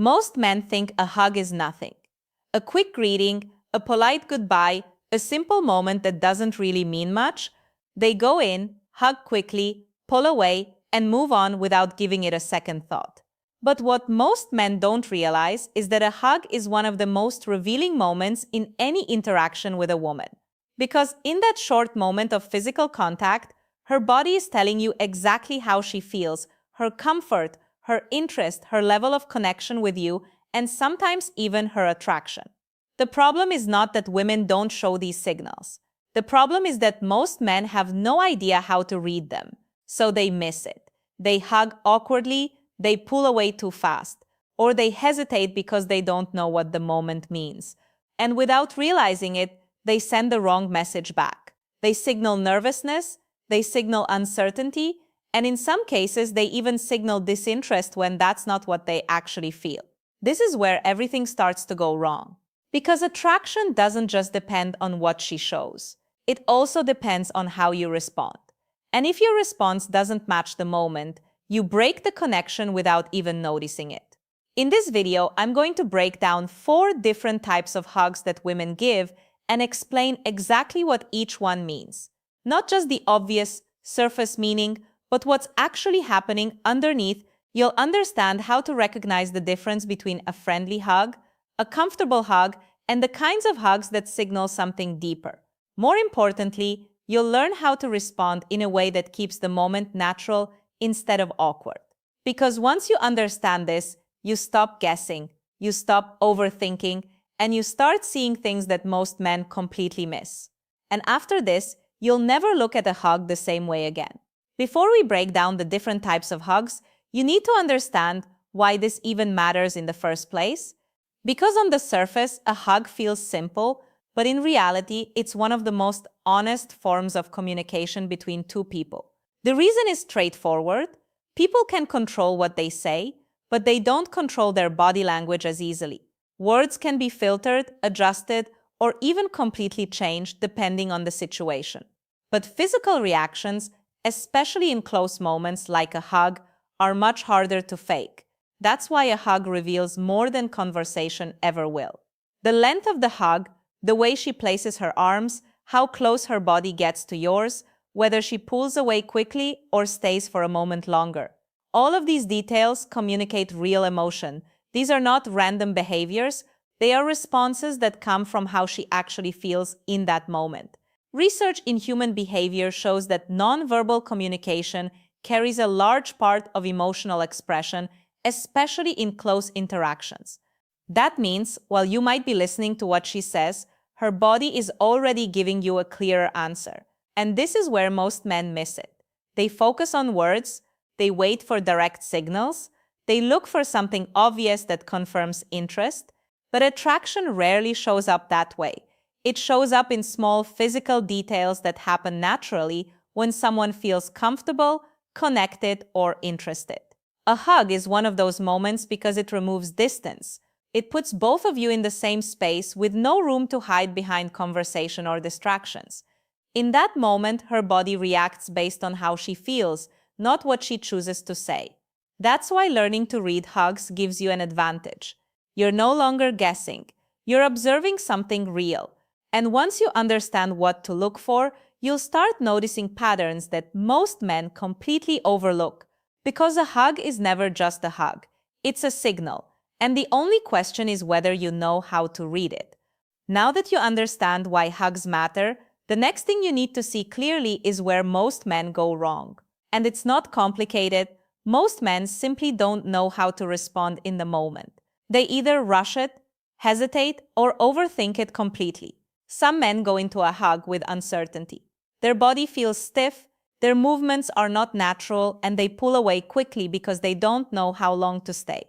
Most men think a hug is nothing. A quick greeting, a polite goodbye, a simple moment that doesn't really mean much. They go in, hug quickly, pull away, and move on without giving it a second thought. But what most men don't realize is that a hug is one of the most revealing moments in any interaction with a woman. Because in that short moment of physical contact, her body is telling you exactly how she feels, her comfort, her interest, her level of connection with you, and sometimes even her attraction. The problem is not that women don't show these signals. The problem is that most men have no idea how to read them, so they miss it. They hug awkwardly, they pull away too fast, or they hesitate because they don't know what the moment means. And without realizing it, they send the wrong message back. They signal nervousness, they signal uncertainty, and in some cases, they even signal disinterest when that's not what they actually feel. This is where everything starts to go wrong. Because attraction doesn't just depend on what she shows. It also depends on how you respond. And if your response doesn't match the moment, you break the connection without even noticing it. In this video, I'm going to break down 4 different types of hugs that women give and explain exactly what each one means. Not just the obvious surface meaning, but what's actually happening underneath. You'll understand how to recognize the difference between a friendly hug, a comfortable hug, and the kinds of hugs that signal something deeper. More importantly, you'll learn how to respond in a way that keeps the moment natural instead of awkward. Because once you understand this, you stop guessing, you stop overthinking, and you start seeing things that most men completely miss. And after this, you'll never look at a hug the same way again. Before we break down the different types of hugs, you need to understand why this even matters in the first place. Because on the surface, a hug feels simple, but in reality, it's one of the most honest forms of communication between two people. The reason is straightforward. People can control what they say, but they don't control their body language as easily. Words can be filtered, adjusted, or even completely changed depending on the situation. But physical reactions, especially in close moments like a hug, are much harder to fake. That's why a hug reveals more than conversation ever will. The length of the hug, the way she places her arms, how close her body gets to yours, whether she pulls away quickly or stays for a moment longer. All of these details communicate real emotion. These are not random behaviors. They are responses that come from how she actually feels in that moment. Research in human behavior shows that nonverbal communication carries a large part of emotional expression, especially in close interactions. That means, while you might be listening to what she says, her body is already giving you a clearer answer. And this is where most men miss it. They focus on words, they wait for direct signals, they look for something obvious that confirms interest, but attraction rarely shows up that way. It shows up in small physical details that happen naturally when someone feels comfortable, connected, or interested. A hug is one of those moments because it removes distance. It puts both of you in the same space with no room to hide behind conversation or distractions. In that moment, her body reacts based on how she feels, not what she chooses to say. That's why learning to read hugs gives you an advantage. You're no longer guessing. You're observing something real. And once you understand what to look for, you'll start noticing patterns that most men completely overlook. Because a hug is never just a hug. It's a signal. And the only question is whether you know how to read it. Now that you understand why hugs matter, the next thing you need to see clearly is where most men go wrong. And it's not complicated. Most men simply don't know how to respond in the moment. They either rush it, hesitate, or overthink it completely. Some men go into a hug with uncertainty. Their body feels stiff, their movements are not natural, and they pull away quickly because they don't know how long to stay.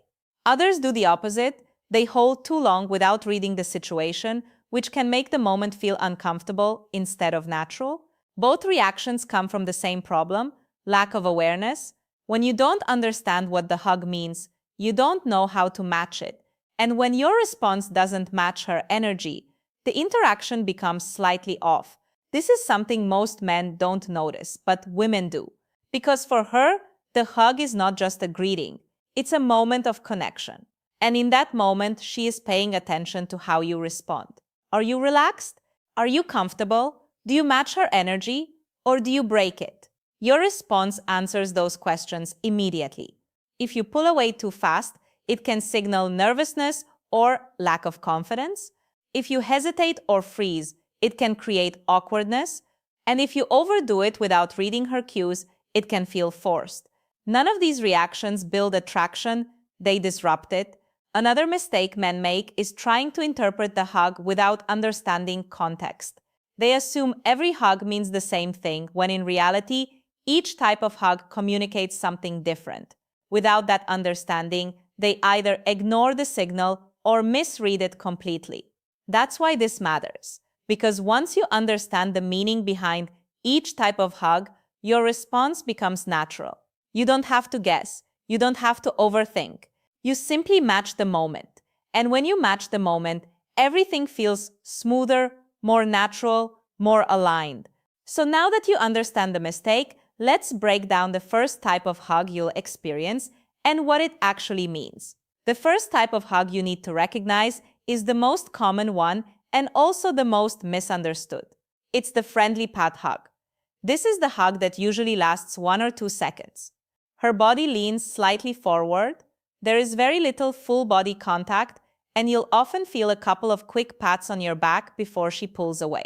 Others do the opposite. They hold too long without reading the situation, which can make the moment feel uncomfortable instead of natural. Both reactions come from the same problem, lack of awareness. When you don't understand what the hug means, you don't know how to match it. And when your response doesn't match her energy, the interaction becomes slightly off. This is something most men don't notice, but women do. Because for her, the hug is not just a greeting. It's a moment of connection. And in that moment, she is paying attention to how you respond. Are you relaxed? Are you comfortable? Do you match her energy? Or do you break it? Your response answers those questions immediately. If you pull away too fast, it can signal nervousness or lack of confidence. If you hesitate or freeze, it can create awkwardness. And if you overdo it without reading her cues, it can feel forced. None of these reactions build attraction, they disrupt it. Another mistake men make is trying to interpret the hug without understanding context. They assume every hug means the same thing, when in reality, each type of hug communicates something different. Without that understanding, they either ignore the signal or misread it completely. That's why this matters, because once you understand the meaning behind each type of hug, your response becomes natural. You don't have to guess, you don't have to overthink. You simply match the moment. And when you match the moment, everything feels smoother, more natural, more aligned. So now that you understand the mistake, let's break down the first type of hug you'll experience and what it actually means. The first type of hug you need to recognize is the most common one and also the most misunderstood. It's the friendly pat hug. This is the hug that usually lasts 1 or 2 seconds. Her body leans slightly forward, there is very little full body contact, and you'll often feel a couple of quick pats on your back before she pulls away.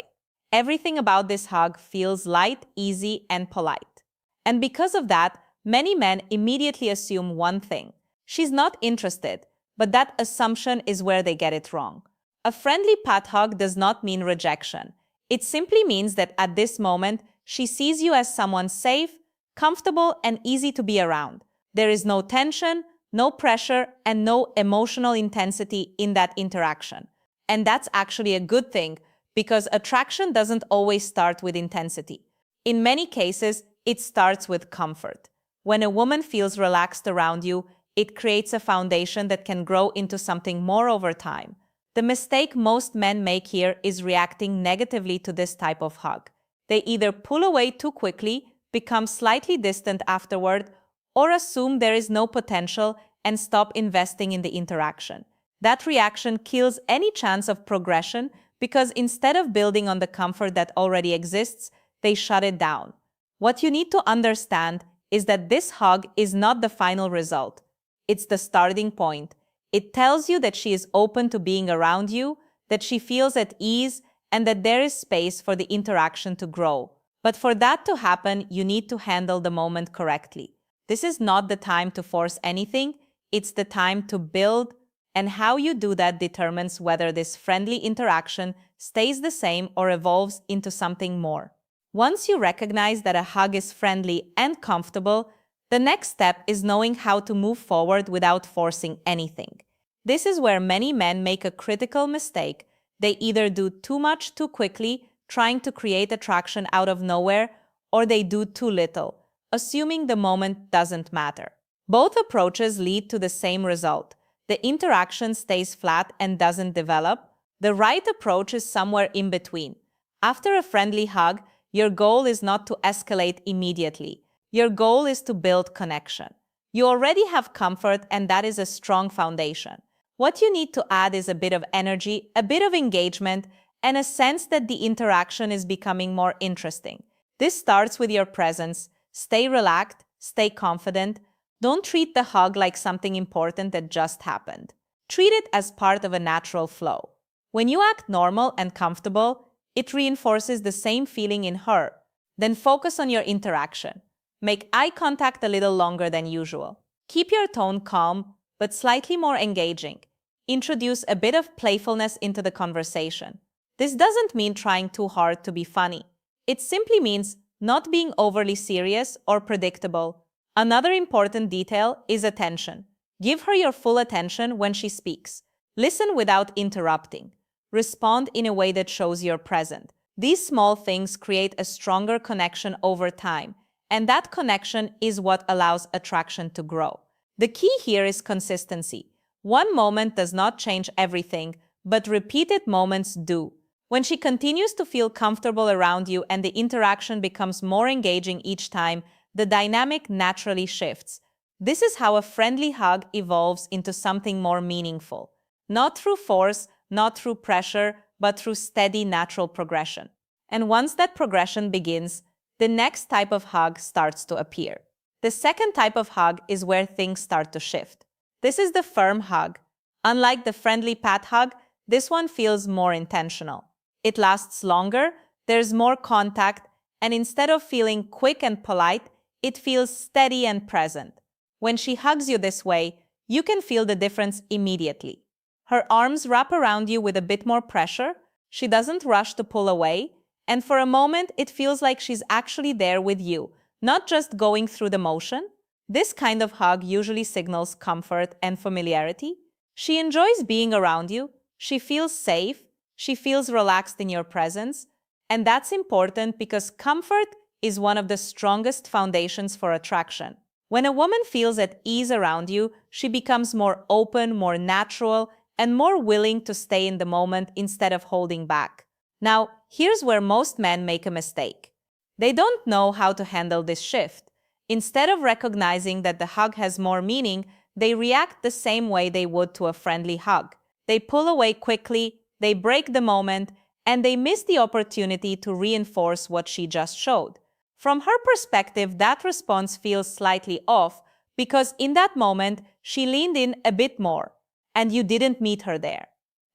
Everything about this hug feels light, easy, and polite. And because of that, many men immediately assume one thing: she's not interested, but that assumption is where they get it wrong. A friendly pat hug does not mean rejection. It simply means that at this moment, she sees you as someone safe, comfortable, and easy to be around. There is no tension, no pressure, and no emotional intensity in that interaction. And that's actually a good thing, because attraction doesn't always start with intensity. In many cases, it starts with comfort. When a woman feels relaxed around you, it creates a foundation that can grow into something more over time. The mistake most men make here is reacting negatively to this type of hug. They either pull away too quickly, become slightly distant afterward, or assume there is no potential and stop investing in the interaction. That reaction kills any chance of progression, because instead of building on the comfort that already exists, they shut it down. What you need to understand is that this hug is not the final result. It's the starting point. It tells you that she is open to being around you, that she feels at ease, and that there is space for the interaction to grow. But for that to happen, you need to handle the moment correctly. This is not the time to force anything, it's the time to build, and how you do that determines whether this friendly interaction stays the same or evolves into something more. Once you recognize that a hug is friendly and comfortable, the next step is knowing how to move forward without forcing anything. This is where many men make a critical mistake. They either do too much too quickly, trying to create attraction out of nowhere, or they do too little, assuming the moment doesn't matter. Both approaches lead to the same result. The interaction stays flat and doesn't develop. The right approach is somewhere in between. After a friendly hug, your goal is not to escalate immediately. Your goal is to build connection. You already have comfort, and that is a strong foundation. What you need to add is a bit of energy, a bit of engagement, and a sense that the interaction is becoming more interesting. This starts with your presence. Stay relaxed, stay confident. Don't treat the hug like something important that just happened. Treat it as part of a natural flow. When you act normal and comfortable, it reinforces the same feeling in her. Then focus on your interaction. Make eye contact a little longer than usual. Keep your tone calm, but slightly more engaging. Introduce a bit of playfulness into the conversation. This doesn't mean trying too hard to be funny. It simply means not being overly serious or predictable. Another important detail is attention. Give her your full attention when she speaks. Listen without interrupting. Respond in a way that shows you're present. These small things create a stronger connection over time, and that connection is what allows attraction to grow. The key here is consistency. One moment does not change everything, but repeated moments do. When she continues to feel comfortable around you and the interaction becomes more engaging each time, the dynamic naturally shifts. This is how a friendly hug evolves into something more meaningful. Not through force, not through pressure, but through steady natural progression. And once that progression begins, the next type of hug starts to appear. The second type of hug is where things start to shift. This is the firm hug. Unlike the friendly pat hug, this one feels more intentional. It lasts longer, there's more contact, and instead of feeling quick and polite, it feels steady and present. When she hugs you this way, you can feel the difference immediately. Her arms wrap around you with a bit more pressure, she doesn't rush to pull away, and for a moment it feels like she's actually there with you, not just going through the motion. This kind of hug usually signals comfort and familiarity. She enjoys being around you, she feels safe, she feels relaxed in your presence, and that's important because comfort is one of the strongest foundations for attraction. When a woman feels at ease around you, she becomes more open, more natural, and more willing to stay in the moment instead of holding back. Now, here's where most men make a mistake. They don't know how to handle this shift. Instead of recognizing that the hug has more meaning, they react the same way they would to a friendly hug. They pull away quickly, they break the moment, and they miss the opportunity to reinforce what she just showed. From her perspective, that response feels slightly off because in that moment, she leaned in a bit more, and you didn't meet her there.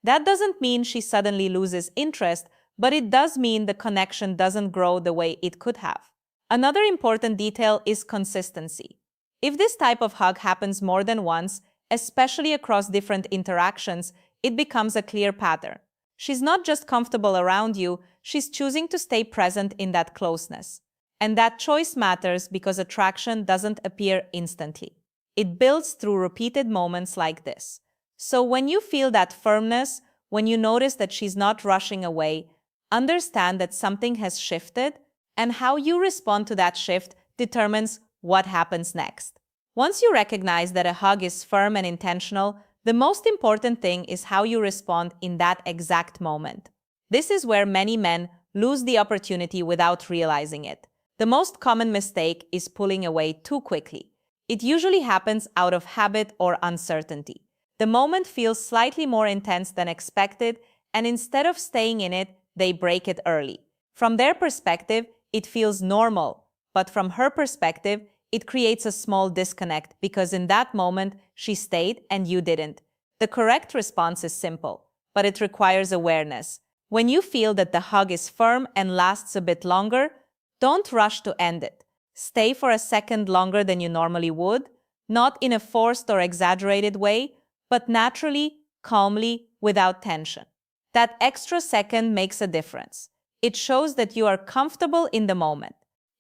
That doesn't mean she suddenly loses interest, but it does mean the connection doesn't grow the way it could have. Another important detail is consistency. If this type of hug happens more than once, especially across different interactions, it becomes a clear pattern. She's not just comfortable around you, she's choosing to stay present in that closeness. And that choice matters because attraction doesn't appear instantly. It builds through repeated moments like this. So when you feel that firmness, when you notice that she's not rushing away, understand that something has shifted, and how you respond to that shift determines what happens next. Once you recognize that a hug is firm and intentional, the most important thing is how you respond in that exact moment. This is where many men lose the opportunity without realizing it. The most common mistake is pulling away too quickly. It usually happens out of habit or uncertainty. The moment feels slightly more intense than expected, and instead of staying in it, they break it early. From their perspective, it feels normal, but from her perspective, it creates a small disconnect because in that moment, she stayed and you didn't. The correct response is simple, but it requires awareness. When you feel that the hug is firm and lasts a bit longer, don't rush to end it. Stay for a second longer than you normally would, not in a forced or exaggerated way, but naturally, calmly, without tension. That extra second makes a difference. It shows that you are comfortable in the moment.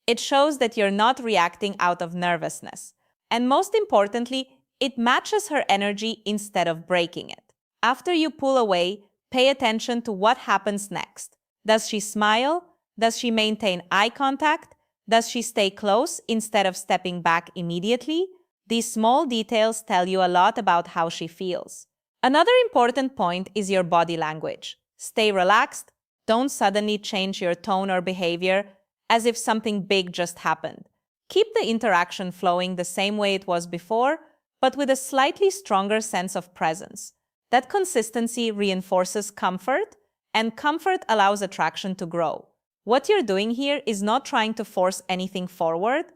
It shows that you're not reacting out of nervousness. And most importantly, it matches her energy instead of breaking it. After you pull away, pay attention to what happens next. Does she smile? Does she maintain eye contact? Does she stay close instead of stepping back immediately? These small details tell you a lot about how she feels. Another important point is your body language. Stay relaxed. Don't suddenly change your tone or behavior as if something big just happened. Keep the interaction flowing the same way it was before, but with a slightly stronger sense of presence. That consistency reinforces comfort, and comfort allows attraction to grow. What you're doing here is not trying to force anything forward,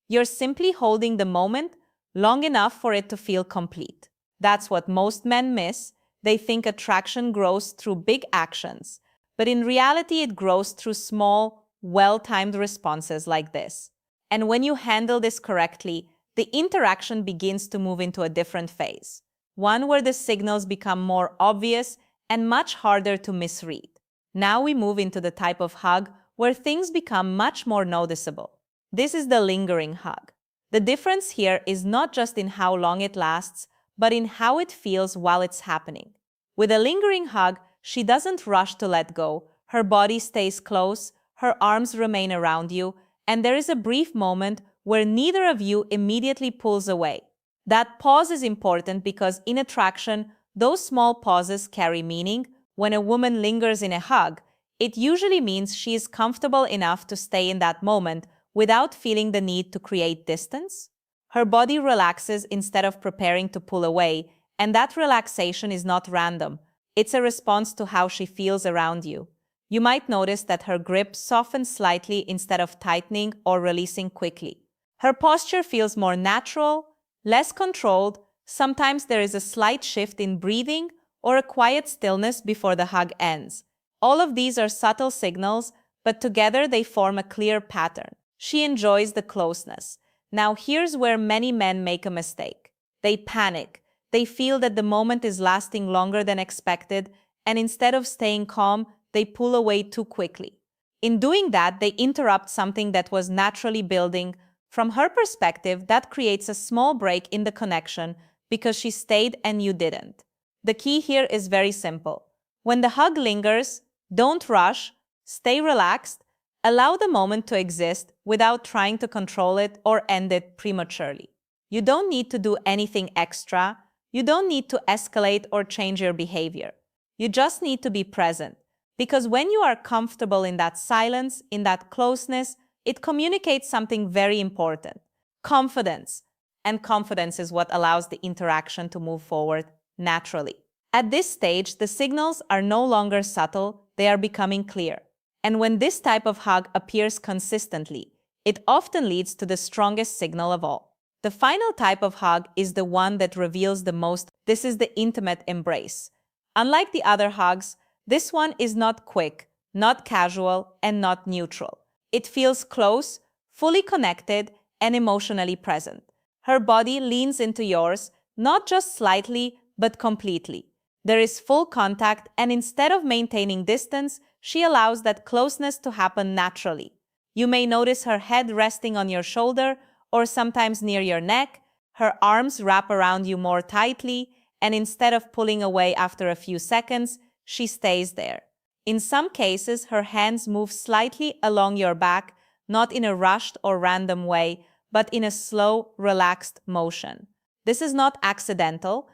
you're simply holding the moment long enough for it to feel complete. That's what most men miss. They think attraction grows through big actions, but in reality, it grows through small, well-timed responses like this. And when you handle this correctly, the interaction begins to move into a different phase, one where the signals become more obvious and much harder to misread. Now we move into the type of hug where things become much more noticeable. This is the lingering hug. The difference here is not just in how long it lasts, but in how it feels while it's happening. With a lingering hug, she doesn't rush to let go. Her body stays close, her arms remain around you, and there is a brief moment where neither of you immediately pulls away. That pause is important because in attraction, those small pauses carry meaning. When a woman lingers in a hug, it usually means she is comfortable enough to stay in that moment without feeling the need to create distance. Her body relaxes instead of preparing to pull away, and that relaxation is not random. It's a response to how she feels around you. You might notice that her grip softens slightly instead of tightening or releasing quickly. Her posture feels more natural, less controlled. Sometimes there is a slight shift in breathing or a quiet stillness before the hug ends. All of these are subtle signals, but together they form a clear pattern. She enjoys the closeness. Now, here's where many men make a mistake. They panic. They feel that the moment is lasting longer than expected, and instead of staying calm, they pull away too quickly. In doing that, they interrupt something that was naturally building. From her perspective, that creates a small break in the connection because she stayed and you didn't. The key here is very simple. When the hug lingers, don't rush, stay relaxed, allow the moment to exist without trying to control it or end it prematurely. You don't need to do anything extra. You don't need to escalate or change your behavior. You just need to be present. Because when you are comfortable in that silence, in that closeness, it communicates something very important: confidence. And confidence is what allows the interaction to move forward naturally. At this stage, the signals are no longer subtle, they are becoming clear. And when this type of hug appears consistently, it often leads to the strongest signal of all. The final type of hug is the one that reveals the most. This is the intimate embrace. Unlike the other hugs, this one is not quick, not casual, and not neutral. It feels close, fully connected, and emotionally present. Her body leans into yours, not just slightly, but completely. There is full contact, and instead of maintaining distance, she allows that closeness to happen naturally. You may notice her head resting on your shoulder or sometimes near your neck. Her arms wrap around you more tightly, and instead of pulling away after a few seconds, she stays there. In some cases, her hands move slightly along your back, not in a rushed or random way, but in a slow, relaxed motion. This is not accidental.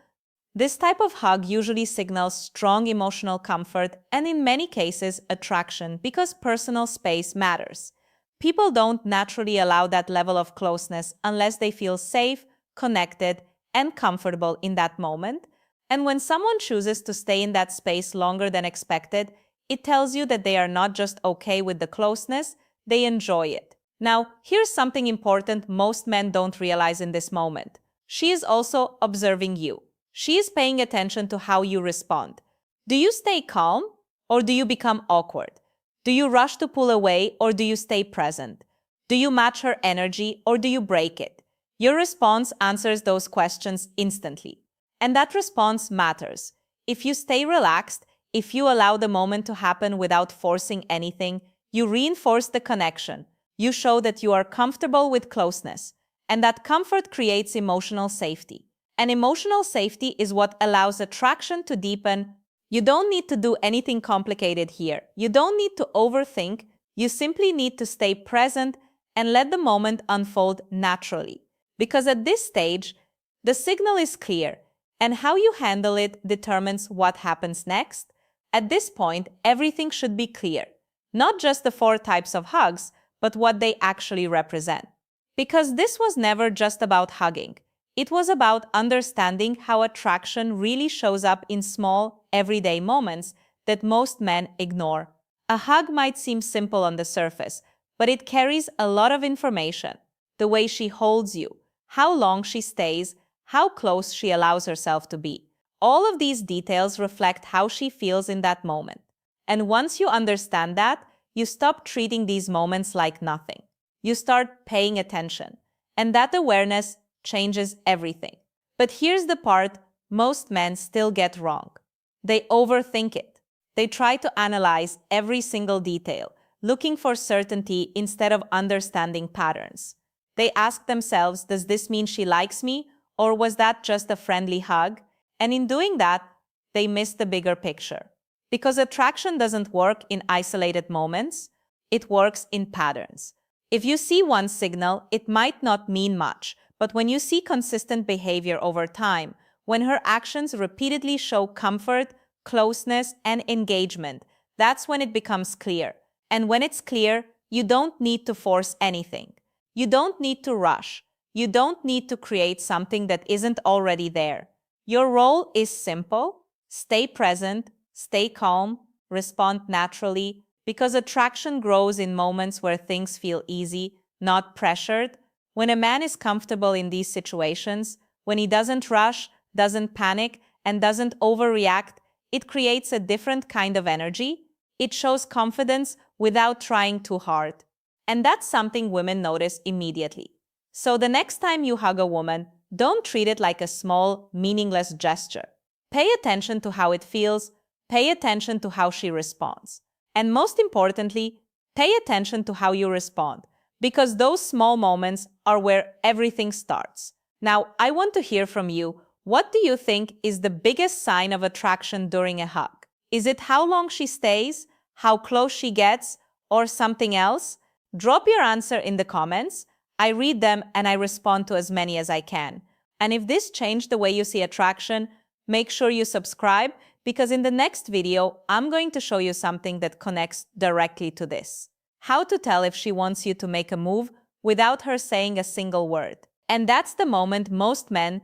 This type of hug usually signals strong emotional comfort and, in many cases, attraction because personal space matters. People don't naturally allow that level of closeness unless they feel safe, connected, and comfortable in that moment. And when someone chooses to stay in that space longer than expected, it tells you that they are not just okay with the closeness, they enjoy it. Now, here's something important most men don't realize in this moment. She is also observing you. She is paying attention to how you respond. Do you stay calm or do you become awkward? Do you rush to pull away or do you stay present? Do you match her energy or do you break it? Your response answers those questions instantly. And that response matters. If you stay relaxed, if you allow the moment to happen without forcing anything, you reinforce the connection. You show that you are comfortable with closeness. And that comfort creates emotional safety. And emotional safety is what allows attraction to deepen. You don't need to do anything complicated here. You don't need to overthink. You simply need to stay present and let the moment unfold naturally. Because at this stage, the signal is clear, and how you handle it determines what happens next. At this point, everything should be clear. Not just the 4 types of hugs, but what they actually represent. Because this was never just about hugging. It was about understanding how attraction really shows up in small, everyday moments that most men ignore. A hug might seem simple on the surface, but it carries a lot of information. The way she holds you, how long she stays, how close she allows herself to be. All of these details reflect how she feels in that moment. And once you understand that, you stop treating these moments like nothing. You start paying attention. And that awareness changes everything. But here's the part most men still get wrong. They overthink it. They try to analyze every single detail, looking for certainty instead of understanding patterns. They ask themselves, does this mean she likes me, or was that just a friendly hug? And in doing that, they miss the bigger picture. Because attraction doesn't work in isolated moments, it works in patterns. If you see one signal, it might not mean much, but when you see consistent behavior over time, when her actions repeatedly show comfort, closeness, and engagement, that's when it becomes clear. And when it's clear, you don't need to force anything. You don't need to rush. You don't need to create something that isn't already there. Your role is simple: stay present, stay calm, respond naturally, because attraction grows in moments where things feel easy, not pressured. When a man is comfortable in these situations, when he doesn't rush, doesn't panic, and doesn't overreact, it creates a different kind of energy. It shows confidence without trying too hard. And that's something women notice immediately. So the next time you hug a woman, don't treat it like a small, meaningless gesture. Pay attention to how it feels, pay attention to how she responds. And most importantly, pay attention to how you respond, because those small moments are where everything starts. Now, I want to hear from you. What do you think is the biggest sign of attraction during a hug? Is it how long she stays, how close she gets, or something else? Drop your answer in the comments. I read them and I respond to as many as I can. And if this changed the way you see attraction, make sure you subscribe, because in the next video, I'm going to show you something that connects directly to this. How to tell if she wants you to make a move without her saying a single word. And that's the moment most men